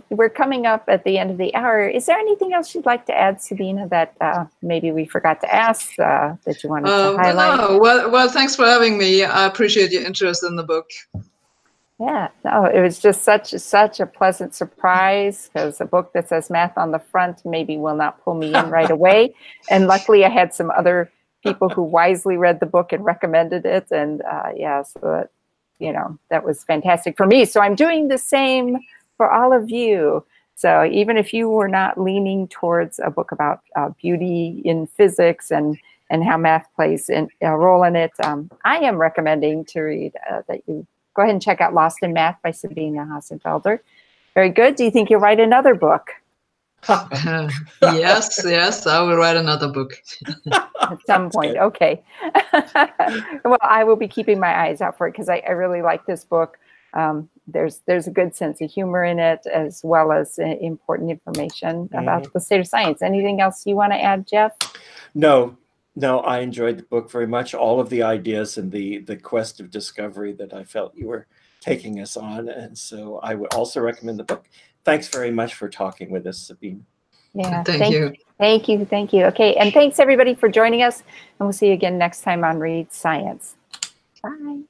we're coming up at the end of the hour. Is there anything else you'd like to add, Sabine, that maybe we forgot to ask that you wanted to highlight? No. Well, thanks for having me. I appreciate your interest in the book. Yeah, no, it was just such a pleasant surprise, because a book that says math on the front maybe will not pull me in right away. And luckily I had some other people who wisely read the book and recommended it. And so that, that was fantastic for me. So I'm doing the same for all of you. So even if you were not leaning towards a book about beauty in physics and how math plays a role in it, I am recommending to read that you go ahead and check out Lost in Math by Sabine Hossenfelder. Very good. Do you think you'll write another book? Yes, I will write another book. At some point, okay. Well, I will be keeping my eyes out for it, because I really like this book. There's a good sense of humor in it, as well as important information about the state of science. Anything else you want to add, Jeff? No, I enjoyed the book very much. All of the ideas and the quest of discovery that I felt you were taking us on. And so I would also recommend the book. Thanks very much for talking with us, Sabine. Yeah, thank you. Thank you. Okay, and thanks everybody for joining us. And we'll see you again next time on Read Science. Bye.